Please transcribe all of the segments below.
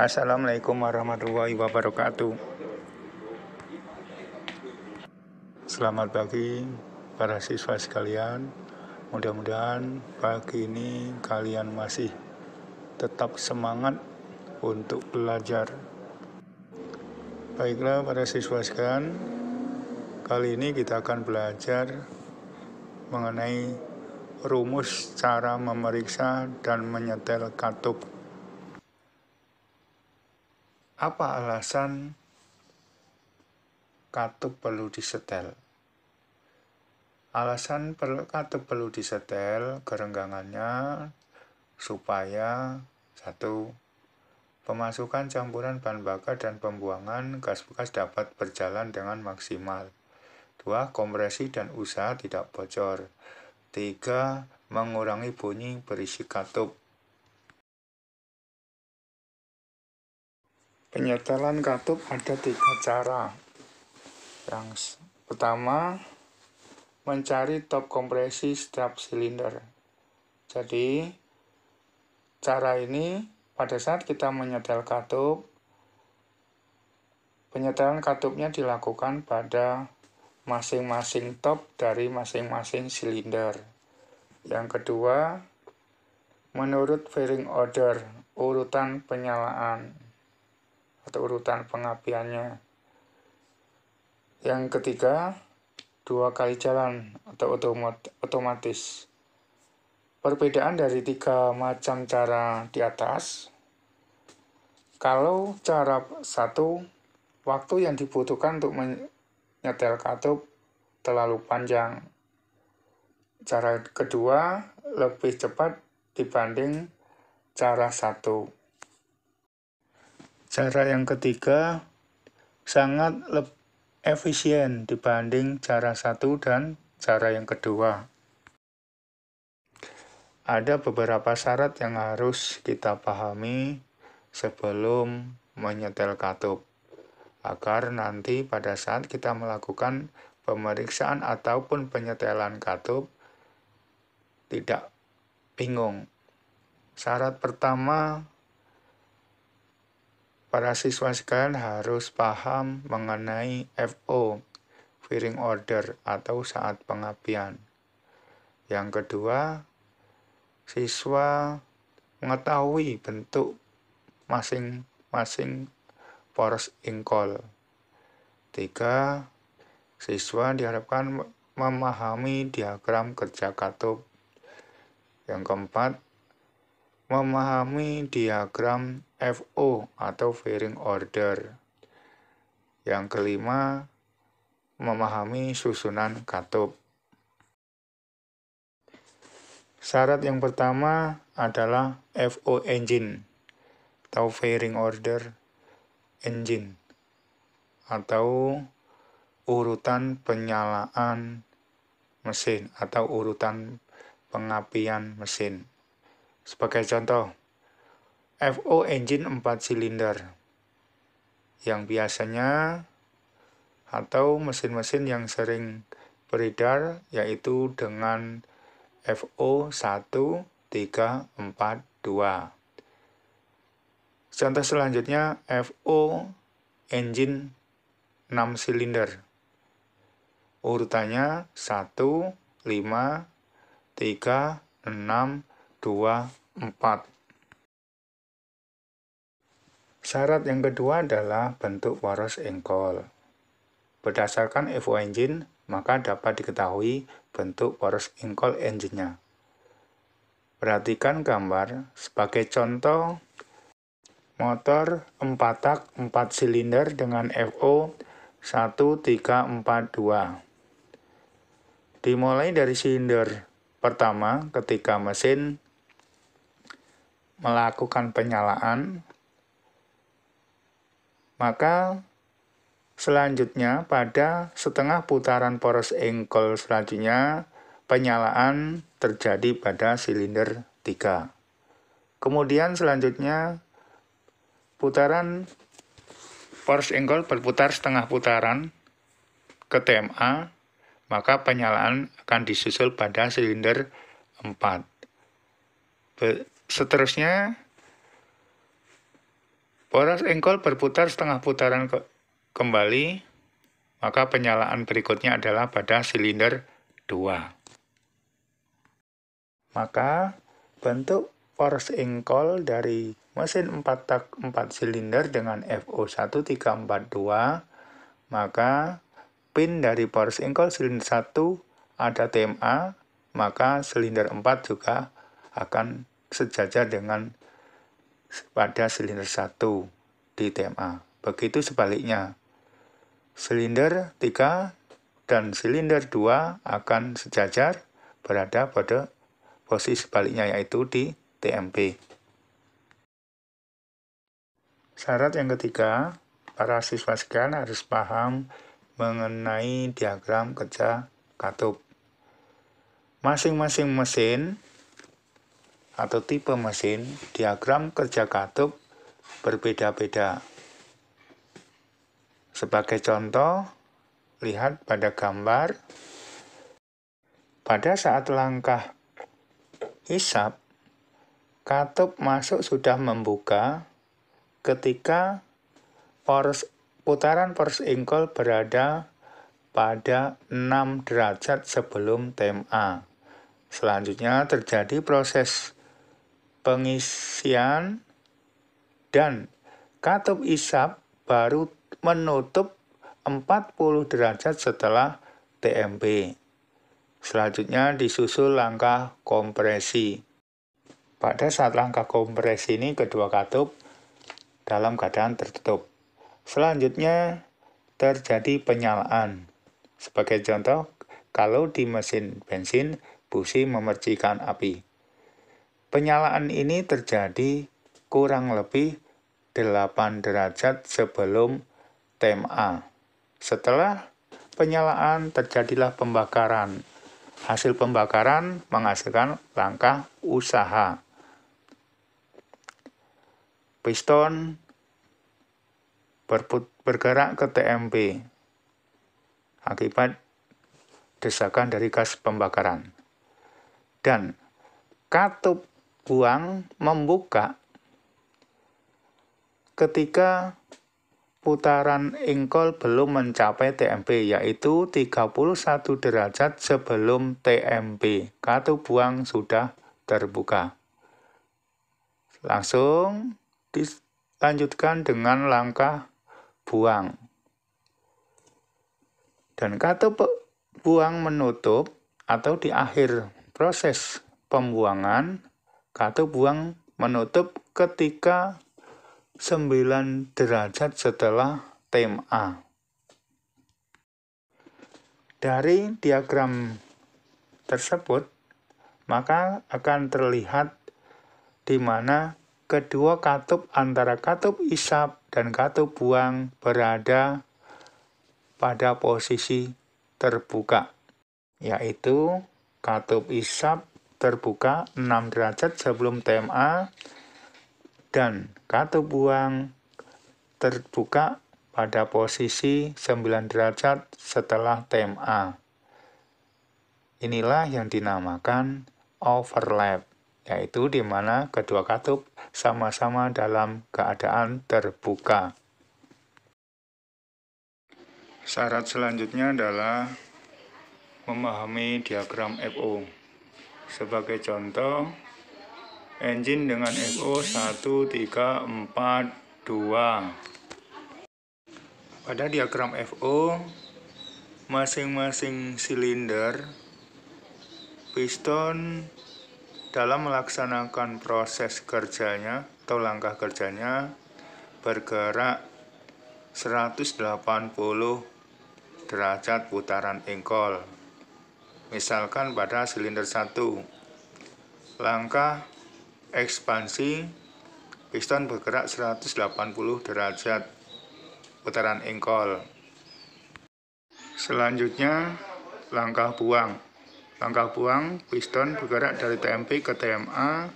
Assalamualaikum warahmatullahi wabarakatuh. Selamat pagi para siswa sekalian. Mudah-mudahan pagi ini kalian masih tetap semangat untuk belajar. Baiklah para siswa sekalian, kali ini kita akan belajar mengenai rumus cara memeriksa dan menyetel katup. Apa alasan katup perlu disetel? Alasan katup perlu disetel kerenggangannya supaya 1. Pemasukan campuran bahan bakar dan pembuangan gas bekas dapat berjalan dengan maksimal. 2. Kompresi dan usaha tidak bocor. 3. Mengurangi bunyi berisik katup. Penyetelan katup ada 3 cara. Yang pertama, mencari top kompresi setiap silinder. Jadi, cara ini pada saat kita menyetel katup, penyetelan katupnya dilakukan pada masing-masing top dari masing-masing silinder. Yang kedua, menurut fairing order, urutan penyalaan atau urutan pengapiannya. Yang ketiga, 2 kali jalan atau otomatis. Perbedaan dari 3 macam cara di atas. Kalau cara 1, waktu yang dibutuhkan untuk menyetel katup terlalu panjang. Cara kedua lebih cepat dibanding cara 1. Cara yang ketiga sangat efisien dibanding cara 1 dan cara yang kedua. Ada beberapa syarat yang harus kita pahami sebelum menyetel katup, agar nanti pada saat kita melakukan pemeriksaan ataupun penyetelan katup tidak bingung. Syarat pertama, para siswa sekalian harus paham mengenai FO, fairing order atau saat pengapian. Yang kedua, siswa mengetahui bentuk masing-masing poros engkol. 3. Siswa diharapkan memahami diagram kerja katup. Yang keempat, memahami diagram FO atau fairing order. Yang kelima, memahami susunan katup. Syarat yang pertama adalah FO engine atau fairing order engine atau urutan penyalaan mesin atau urutan pengapian mesin. Sebagai contoh, FO engine 4 silinder yang biasanya atau mesin-mesin yang sering beredar yaitu dengan FO 1342. Contoh selanjutnya FO engine 6 silinder. Urutannya 1, 5, 3, 6, 2, 4. Syarat yang kedua adalah bentuk poros engkol. Berdasarkan FO engine, maka dapat diketahui bentuk poros engkol engine-nya. Perhatikan gambar sebagai contoh motor 4 tak 4 silinder dengan FO 1342. Dimulai dari silinder pertama ketika mesin melakukan penyalaan, maka selanjutnya pada setengah putaran poros engkol selanjutnya penyalaan terjadi pada silinder 3. Kemudian selanjutnya putaran poros engkol berputar setengah putaran ke TMA, maka penyalaan akan disusul pada silinder 4. Seterusnya Poros engkol berputar setengah putaran kembali, maka penyalaan berikutnya adalah pada silinder 2. Maka bentuk poros engkol dari mesin 4 tak 4 silinder dengan FO1342, maka pin dari poros engkol silinder 1 ada TMA, maka silinder 4 juga akan sejajar dengan pada silinder 1 di TMA. Begitu sebaliknya, silinder 3 dan silinder 2 akan sejajar berada pada posisi sebaliknya, yaitu di TMP. Syarat yang ketiga, para siswa sekalian harus paham mengenai diagram kerja katup. Masing-masing mesin atau tipe mesin, diagram kerja katup berbeda-beda. Sebagai contoh, lihat pada gambar. Pada saat langkah hisap, katup masuk sudah membuka ketika putaran poros engkol berada pada 6 derajat sebelum TMA. Selanjutnya terjadi proses pengisian dan katup isap baru menutup 40 derajat setelah TMP. Selanjutnya disusul langkah kompresi. Pada saat langkah kompresi ini kedua katup dalam keadaan tertutup. Selanjutnya terjadi penyalaan. Sebagai contoh, kalau di mesin bensin busi memercikan api. Penyalaan ini terjadi kurang lebih 8 derajat sebelum TMA. Setelah penyalaan terjadilah pembakaran. Hasil pembakaran menghasilkan langkah usaha. Piston bergerak ke TMP akibat desakan dari gas pembakaran. Dan katup buang membuka ketika putaran engkol belum mencapai TMP, yaitu 31 derajat sebelum TMP. Katup buang sudah terbuka. Langsung dilanjutkan dengan langkah buang. Dan katup buang menutup atau di akhir proses pembuangan, katup buang menutup ketika 9 derajat setelah TMA. Dari diagram tersebut, maka akan terlihat di mana kedua katup antara katup isap dan katup buang berada pada posisi terbuka, yaitu katup isap terbuka 6 derajat sebelum TMA dan katup buang terbuka pada posisi 9 derajat setelah TMA. Inilah yang dinamakan overlap, yaitu di mana kedua katup sama-sama dalam keadaan terbuka. Syarat selanjutnya adalah memahami diagram FO. Sebagai contoh, engine dengan FO 1342. Pada diagram FO, masing-masing silinder piston dalam melaksanakan proses kerjanya atau langkah kerjanya bergerak 180 derajat putaran engkol. Misalkan pada silinder 1, langkah ekspansi piston bergerak 180 derajat putaran engkol. Selanjutnya langkah buang. Langkah buang piston bergerak dari TMP ke TMA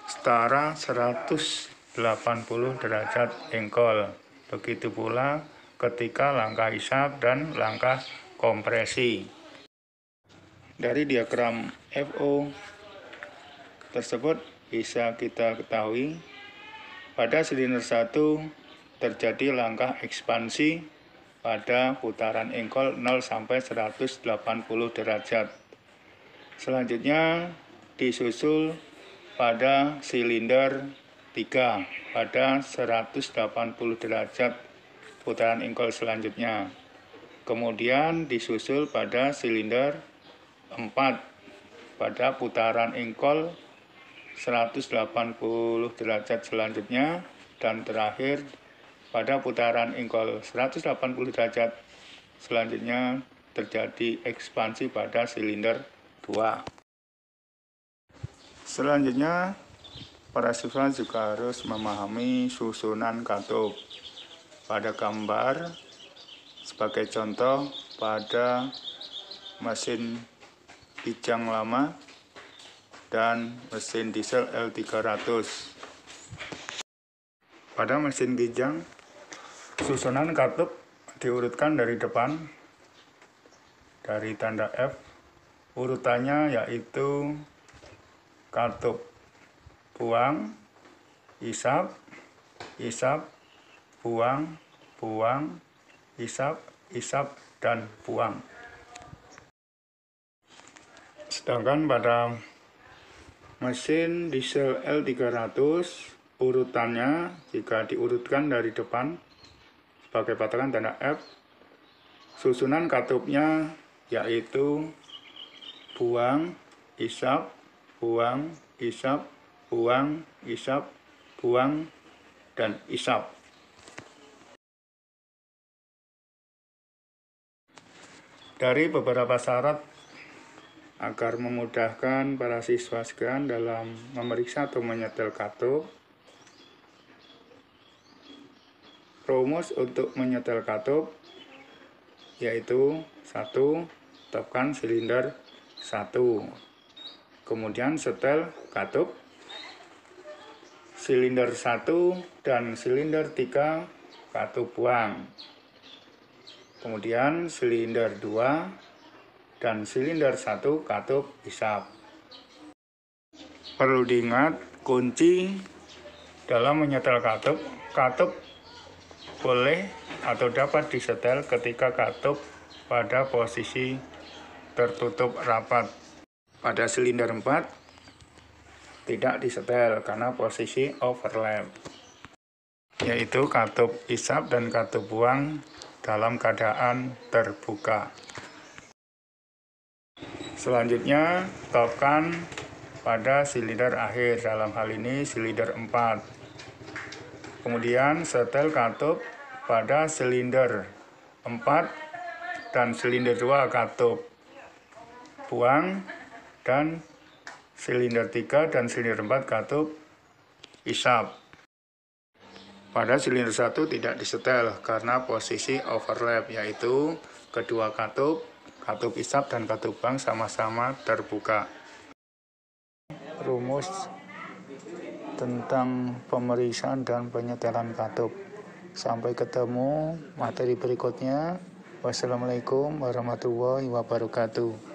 setara 180 derajat engkol. Begitu pula ketika langkah isap dan langkah kompresi. Dari diagram FO tersebut bisa kita ketahui Pada silinder 1 terjadi langkah ekspansi pada putaran engkol 0 sampai 180 derajat. Selanjutnya disusul pada silinder 3 pada 180 derajat putaran engkol selanjutnya. Kemudian disusul pada silinder 4 pada putaran engkol 180 derajat selanjutnya, dan terakhir pada putaran engkol 180 derajat selanjutnya terjadi ekspansi pada silinder 2. Selanjutnya, para siswa juga harus memahami susunan katup. Pada gambar, sebagai contoh, pada mesin kijang lama dan mesin diesel L300. Pada mesin kijang, susunan katup diurutkan dari depan, dari tanda F. Urutannya yaitu katup buang, isap, isap, buang, buang, isap, isap, dan buang. Sedangkan pada mesin diesel L300, urutannya jika diurutkan dari depan sebagai patokan tanda F, susunan katupnya yaitu buang, isap, buang, isap, buang, isap, buang, dan isap. Dari beberapa syarat agar memudahkan para siswa sekalian dalam memeriksa atau menyetel katup, rumus untuk menyetel katup yaitu 1. Tetapkan silinder 1, kemudian setel katup silinder 1 dan silinder 3 katup buang, kemudian silinder 2 dan silinder 1 katup isap. Perlu diingat, kunci dalam menyetel katup, katup boleh atau dapat disetel ketika katup pada posisi tertutup rapat. Pada silinder 4 tidak disetel karena posisi overlap, yaitu katup isap dan katup buang dalam keadaan terbuka. Selanjutnya, tetapkan pada silinder akhir, dalam hal ini silinder 4. Kemudian setel katup pada silinder 4 dan silinder 2 katup buang, dan silinder 3 dan silinder 4 katup isap. Pada silinder 1 tidak disetel karena posisi overlap, yaitu kedua katup isap dan katup buang sama-sama terbuka. Rumus tentang pemeriksaan dan penyetelan katup. Sampai ketemu materi berikutnya. Wassalamualaikum warahmatullahi wabarakatuh.